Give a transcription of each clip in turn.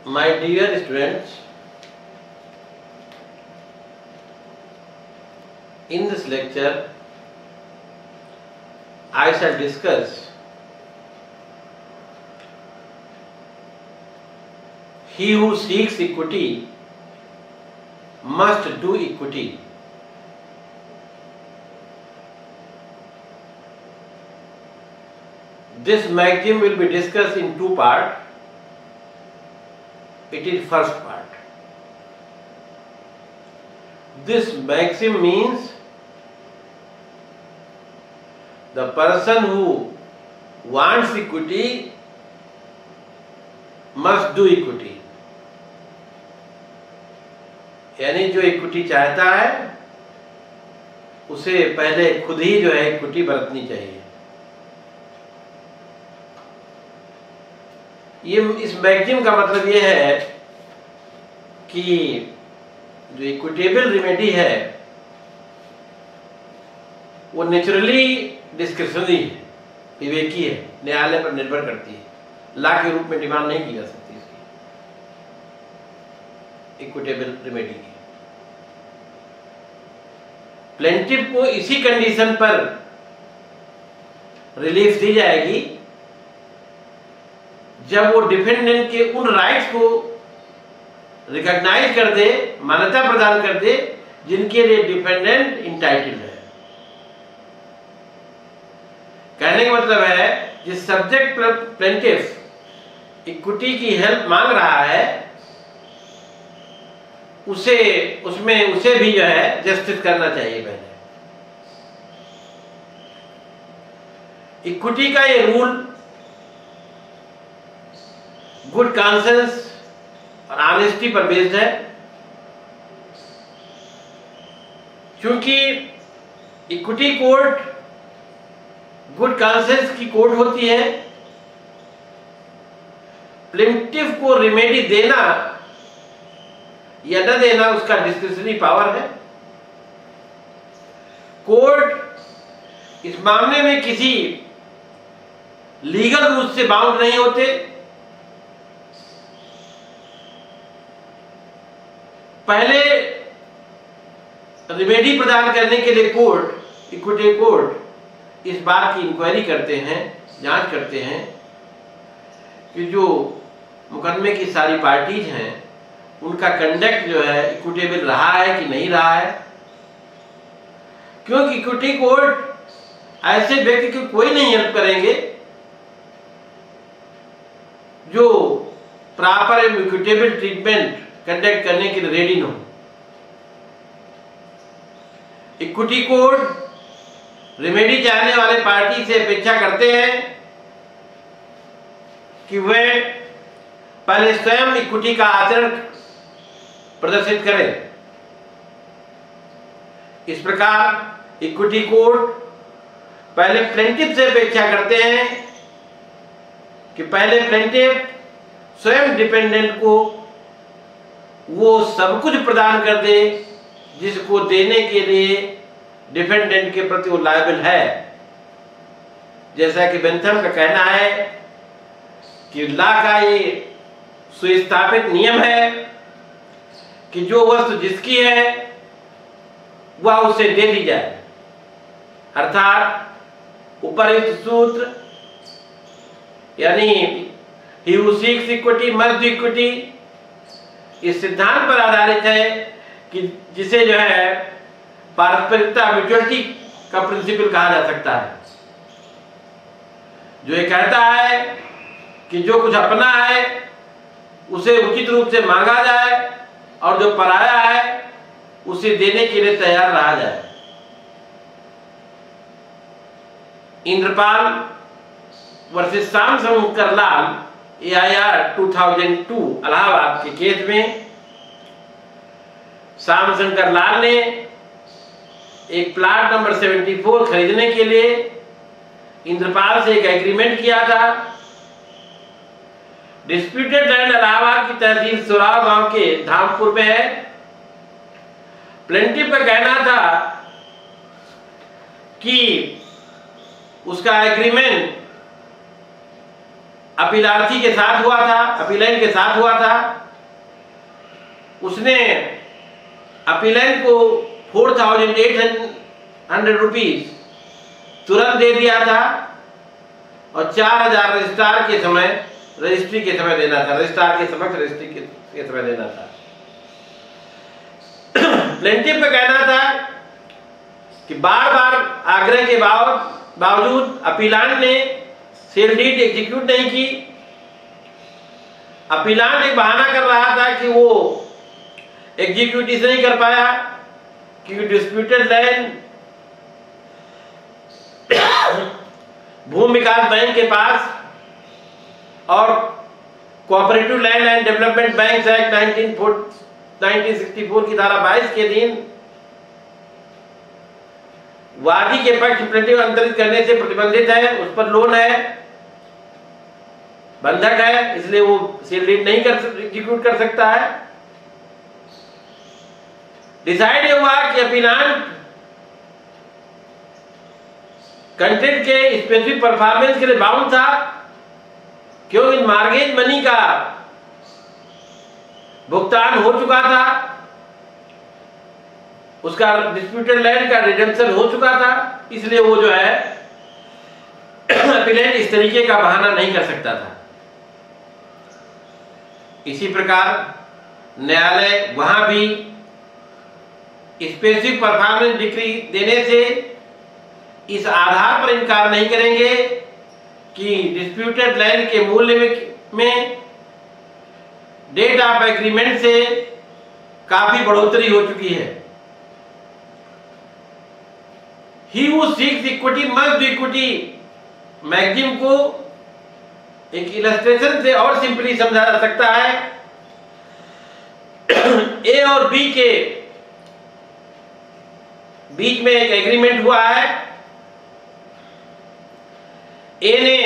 My dear students, in this lecture I shall discuss he who seeks equity must do equity. This maxim will be discussed in two parts. It is first part. This maxim means the person who wants equity must do equity. यानी जो equity चाहता है उसे पहले खुद ही जो है equity बरतनी चाहिए। ये इस मैगजीन का मतलब ये है कि जो इक्विटेबल रेमेडी है वो नेचुरली डिस्क्रिशनरी है, विवेकी है, न्यायालय पर निर्भर करती है, लॉ के रूप में डिमांड नहीं की जा सकती इसकी इक्विटेबल रेमेडी की। प्लेंटिफ को इसी कंडीशन पर रिलीफ दी जाएगी जब वो डिफेंडेंट के उन राइट्स को रिकॉग्नाइज कर दे, मान्यता प्रदान कर दे जिनके लिए डिफेंडेंट इंटाइटल्ड है। कहने का मतलब है जिस सब्जेक्ट पर प्लेंटिफ इक्विटी की हेल्प मांग रहा है उसे भी जो है जस्टिस करना चाहिए। पहले इक्विटी का ये रूल गुड कॉन्सेंस और ऑनेस्टी पर बेस्ड है, क्योंकि इक्विटी कोर्ट गुड कॉन्सेंस की कोर्ट होती है। प्लेंटिफ को रेमेडी देना या न देना उसका डिस्क्रिशनरी पावर है। कोर्ट इस मामले में किसी लीगल रूल से बाउंड नहीं होते। पहले रेमेडी प्रदान करने के लिए कोर्ट, इक्विटी कोर्ट इस बात की इंक्वायरी करते हैं, जांच करते हैं कि जो मुकदमे की सारी पार्टीज हैं उनका कंडक्ट जो है इक्विटेबल रहा है कि नहीं रहा है। क्योंकि इक्विटी कोर्ट ऐसे व्यक्ति की कोई नहीं हेल्प करेंगे जो प्रॉपर इक्विटेबल ट्रीटमेंट कंडक्ट करने के लिए रेडी न हो। इक्विटी कोर्ट रेमेडी चाहने वाले पार्टी से अपेक्षा करते हैं कि वे पहले स्वयं इक्विटी का आचरण प्रदर्शित करें। इस प्रकार इक्विटी कोर्ट पहले प्लेंटिफ से अपेक्षा करते हैं कि पहले प्लेंटिफ स्वयं डिपेंडेंट को वो सब कुछ प्रदान कर दे जिसको देने के लिए डिफेंडेंट के प्रति वो लायबल है। जैसा कि बेंथम का कहना है कि लॉ का ये सुस्थापित नियम है कि जो वस्तु जिसकी है वह उसे दे दी जाए। अर्थात उपयुक्त सूत्र यानी he who seeks equity must do equity इस सिद्धांत पर आधारित है कि जिसे जो है पारस्परिकता म्यूचुअलिटी का प्रिंसिपल कहा जा सकता है, जो ये कहता है कि जो कुछ अपना है उसे उचित रूप से मांगा जाए और जो पराया है उसे देने के लिए तैयार रहा जाए। इंद्रपाल वर्सेस श्यामशंकर-लाल AIR 2002 इलाहाबाद के केस में श्यामशंकर-लाल ने एक प्लाट नंबर 74 खरीदने के लिए इंद्रपाल से एक एग्रीमेंट किया था। डिस्प्यूटेड लैंड इलाहाबाद की तहसील सुराव गांव के धामपुर में है। प्लेंटिफ का कहना था कि उसका एग्रीमेंट अपीलार्थी के साथ हुआ था, अपीलेंट के साथ हुआ था। उसने अपीलेंट को 4,800 रुपीज तुरंत दे दिया था और 4,000 रजिस्ट्रार के समय, रजिस्ट्री के समय देना था, रजिस्ट्रार के समक्ष रजिस्ट्री के समय देना था। प्लेंटिफ का कहना था कि बार बार आग्रह के बावजूद अपीलांट ने सेल डीड एग्जीक्यूट नहीं की। अपीलांट एक बहाना कर रहा था कि वो एग्जीक्यूट नहीं कर पाया क्योंकि डिस्प्यूटेड लैंड भूमि विकास बैंक के पास और cooperative land and development bank act 1964 की धारा 22 के अधीन वादी के पक्ष प्लेंटिफ अंतरित करने से प्रतिबंधित है, उस पर लोन है, बंधक है, इसलिए वो सेल डीड नहीं एग्जीक्यूट कर सकता है। डिसाइड ये हुआ कि अपीलांट कंटेंट के स्पेसिफिक परफॉर्मेंस के लिए बाउंड था, क्योंकि मॉर्गेज मनी का भुगतान हो चुका था, उसका डिस्प्यूटेड लैंड का रिडेम्पशन हो चुका था, इसलिए वो जो है अपीलेंट इस तरीके का बहाना नहीं कर सकता था। इसी प्रकार न्यायालय वहां भी स्पेसिफिक परफॉर्मेंस डिक्री देने से इस आधार पर इनकार नहीं करेंगे कि डिस्प्यूटेड लैंड के मूल्य में डेट ऑफ एग्रीमेंट से काफी बढ़ोतरी हो चुकी है। He who seeks equity must do equity maxim को एक इलस्ट्रेशन से और सिंपली समझा जा सकता है। ए और बी के बीच में एक एग्रीमेंट हुआ है। ए ने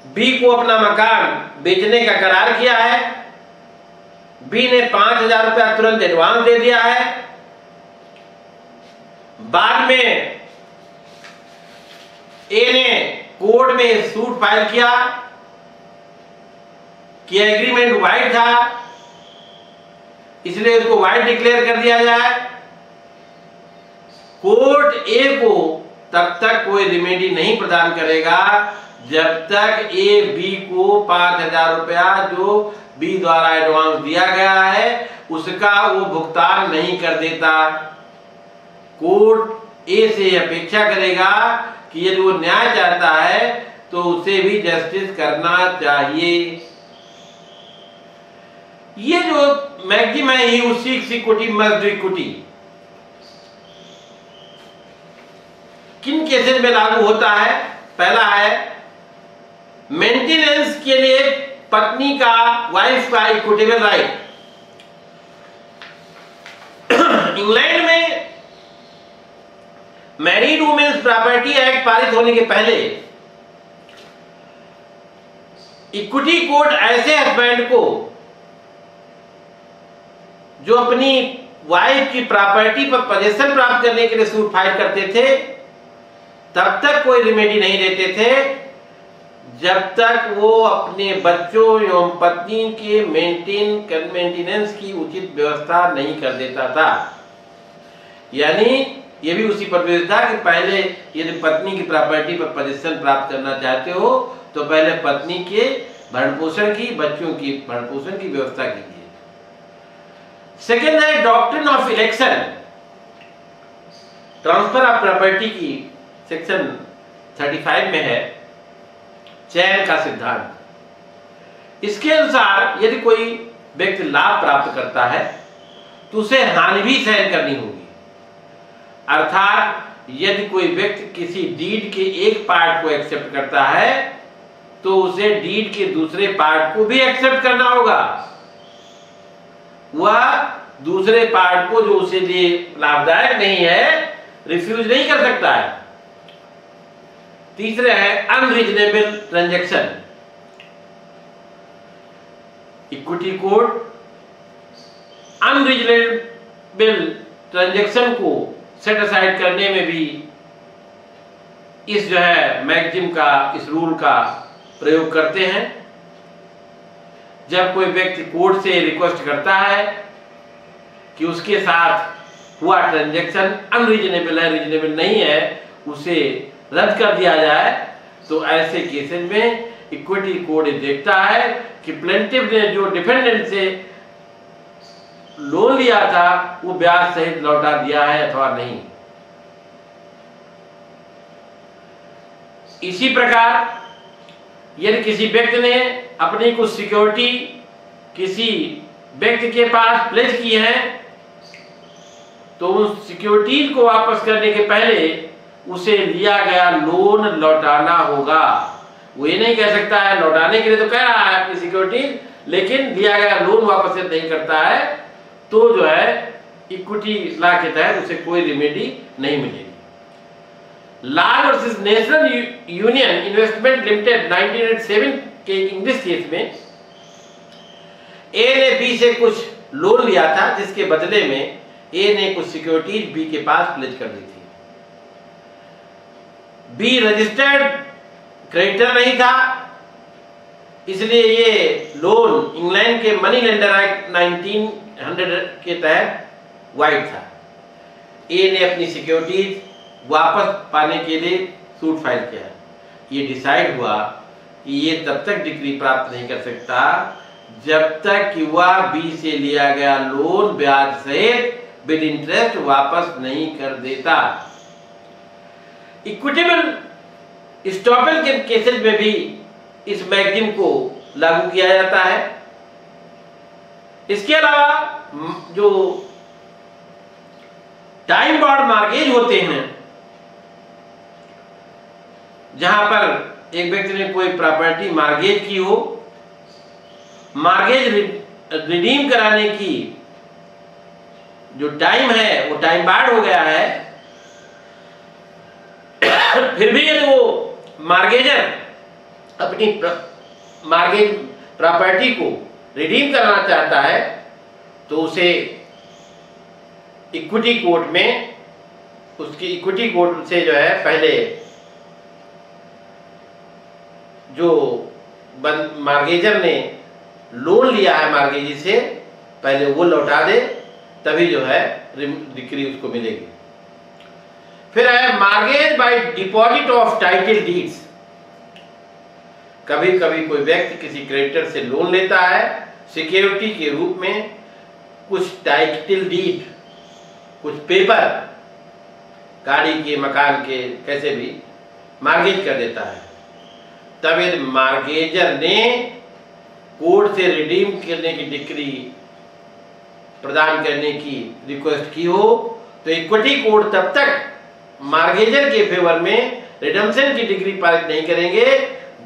बी को अपना मकान बेचने का करार किया है। बी ने 5,000 रुपया तुरंत एडवांस दे दिया है। बाद में ए ने कोर्ट में सूट फाइल किया कि एग्रीमेंट वाइड था, इसलिए उसको वाइड डिक्लेयर कर दिया जाए। कोर्ट ए को तब तक कोई रेमेडी नहीं प्रदान करेगा जब तक ए बी को 5,000 रुपया जो बी द्वारा एडवांस दिया गया है उसका वो भुगतान नहीं कर देता। कोर्ट ए से अपेक्षा करेगा कि यदि वो न्याय चाहता है तो उसे भी जस्टिस करना चाहिए। ये जो मैक्सिम है ही उसी इक्विटी मस्ट डू इक्विटी किन केसेस में लागू होता है? पहला है मेंटेनेंस के लिए पत्नी का, वाइफ का इक्विटेबल राइट। इंग्लैंड में मैरिड वुमेन्स प्रॉपर्टी एक्ट पारित होने के पहले इक्विटी कोर्ट ऐसे हस्बैंड को जो अपनी वाइफ की प्रॉपर्टी पर पोजेशन प्राप्त करने के लिए सूट फाइल करते थे तब तक कोई रेमेडी नहीं देते थे जब तक वो अपने बच्चों एवं पत्नी के मेंटेनेंस की उचित व्यवस्था नहीं कर देता था। यानी ये भी उसी पर बेस्ड था कि पहले यदि पत्नी की प्रॉपर्टी पर पोजीशन प्राप्त करना चाहते हो तो पहले पत्नी के भरण पोषण की, बच्चों की भरण पोषण की व्यवस्था कीजिए। सेकेंड है doctrine of election, transfer of property की सेक्शन 35 में है चयन का सिद्धांत। इसके अनुसार यदि कोई व्यक्ति लाभ प्राप्त करता है तो उसे हानि भी सहन करनी होगी। अर्थात यदि कोई व्यक्ति किसी डीड के एक पार्ट को एक्सेप्ट करता है तो उसे डीड के दूसरे पार्ट को भी एक्सेप्ट करना होगा। वह दूसरे पार्ट को जो उसे लिए लाभदायक नहीं है रिफ्यूज नहीं कर सकता है। तीसरे है unreasonable transaction. Equity court unreasonable transaction को सेट असाइड करने में भी इस जो है मैक्सिम का, इस रूल का प्रयोग करते हैं। जब कोई व्यक्ति कोर्ट से रिक्वेस्ट करता है कि उसके साथ हुआ ट्रांजैक्शन अनरीजनेबल है, रीजनेबल नहीं है, उसे रद्द कर दिया जाए, तो ऐसे केसेस में इक्विटी कोड देखता है कि प्लेंटिफ ने जो डिफेंडेंट से लोन लिया था वो ब्याज सहित लौटा दिया है अथवा नहीं। इसी प्रकार यदि किसी व्यक्ति ने अपनी कुछ सिक्योरिटी किसी व्यक्ति के पास प्लेज की है, तो उस सिक्योरिटीज को वापस करने के पहले उसे लिया गया लोन लौटाना होगा। वो ये नहीं कह सकता है, लौटाने के लिए तो कह रहा है अपनी सिक्योरिटी, लेकिन लिया गया लोन वापस नहीं करता है, तो जो है इक्विटी लॉ के तहत उसे कोई रिमेडी नहीं मिलेगी। Lal versus national union investment limited 1907 के इंग्लिश केस में ए ने बी से कुछ लोन लिया था, जिसके बदले में ए ने कुछ सिक्योरिटीज बी के पास प्लेज कर दी थी। बी रजिस्टर्ड क्रेडिटर नहीं था, इसलिए ये लोन इंग्लैंड के मनी लेंडर एक्ट 1900 के तहत वाइड था। ए ने अपनी सिक्योरिटीज वापस पाने के लिए सूट फाइल किया। ये डिसाइड हुआ कि ये तब तक डिक्री प्राप्त नहीं कर सकता जब तक कि वह बी से लिया गया लोन ब्याज सहित विद इंटरेस्ट वापस नहीं कर देता। इक्विटेबल स्टॉपेल के केसेस में भी इस मैक्सिम को लागू किया जाता है। इसके अलावा जो टाइम बाउंड मॉर्गेज होते हैं, जहां पर एक व्यक्ति ने कोई प्रॉपर्टी मॉर्गेज की हो, मॉर्गेज रिडीम कराने की जो टाइम है वो टाइम बाउंड हो गया है, फिर भी यदि वो मॉर्गेजर अपनी मॉर्गेज प्रॉपर्टी को रिडीम करना चाहता है, तो उसे इक्विटी कोर्ट में उसकी इक्विटी कोर्ट से जो है पहले जो मॉर्गेजर ने लोन लिया है मॉर्गेजी से, पहले वो लौटा दे, तभी जो है डिक्री उसको मिलेगी। फिर है mortgage bye deposit of title deeds. कभी कभी कोई व्यक्ति किसी क्रेडिटर से लोन लेता है, सिक्योरिटी के रूप में कुछ टाइटल डीड, कुछ पेपर, गाड़ी के, मकान के, कैसे भी मॉर्गेज कर देता है। तब यदि मॉर्गेजर ने कोर्ट से रिडीम करने की डिक्री प्रदान करने की रिक्वेस्ट की हो, तो इक्विटी कोर्ट तब तक मॉर्गेजर के फेवर में रिडम्पशन की डिक्री पारित नहीं करेंगे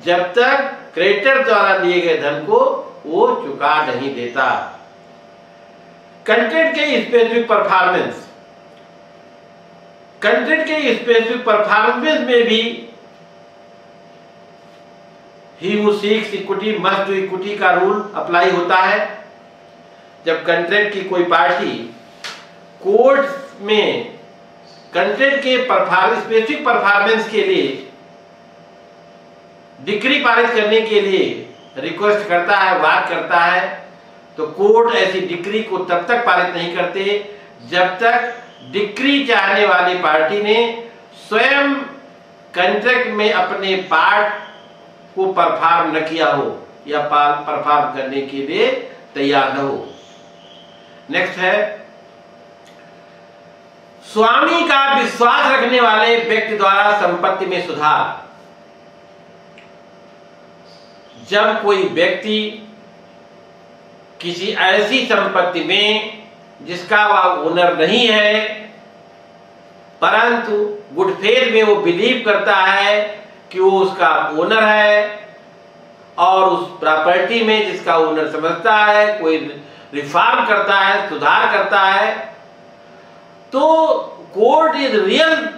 जब तक क्रेडिटर द्वारा लिए गए धन को वो चुका नहीं देता। कंट्रेक्ट के स्पेसिफिक परफॉर्मेंस, कंट्रेक्ट के स्पेसिफिक परफॉर्मेंस में भी he who seeks equity must do equity का रूल अप्लाई होता है। जब कंट्रेक्ट की कोई पार्टी कोर्ट में कंट्रेक्ट के स्पेसिफिक परफॉर्मेंस के लिए डिक्री पारित करने के लिए रिक्वेस्ट करता है, वाद करता है, तो कोर्ट ऐसी डिक्री को तब तक पारित नहीं करते जब तक डिक्री चाहने वाली पार्टी ने स्वयं कंट्रैक्ट में अपने पार्ट को परफॉर्म न किया हो या परफॉर्म करने के लिए तैयार न हो। नेक्स्ट है स्वामी का विश्वास रखने वाले व्यक्ति द्वारा संपत्ति में सुधार। जब कोई व्यक्ति किसी ऐसी संपत्ति में जिसका वह ओनर नहीं है, परंतु गुड फेथ में वो बिलीव करता है कि वो उसका ओनर है, और उस प्रॉपर्टी में जिसका ओनर समझता है, कोई रिफॉर्म करता है, सुधार करता है, तो कोर्ट इज रियल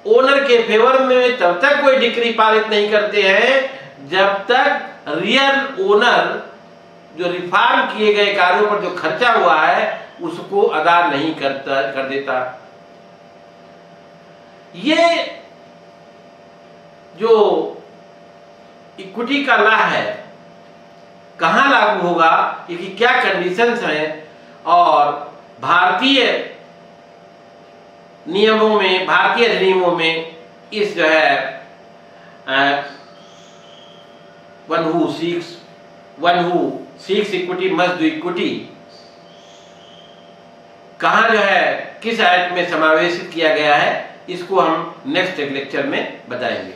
ओनर के फेवर में तब तक कोई डिक्री पारित नहीं करते हैं जब तक रियल ओनर जो रिफॉर्म किए गए कार्यों पर जो खर्चा हुआ है उसको अदा नहीं कर देता। ये जो इक्विटी का लॉ है कहाँ लागू होगा, इसकी क्या कंडीशंस हैं, और भारतीय नियमों में, भारतीय अधिनियमों में इस जो है one who seeks equity must do equity कहाँ जो है किस एक्ट में समावेशित किया गया है, इसको हम नेक्स्ट लेक्चर में बताएंगे।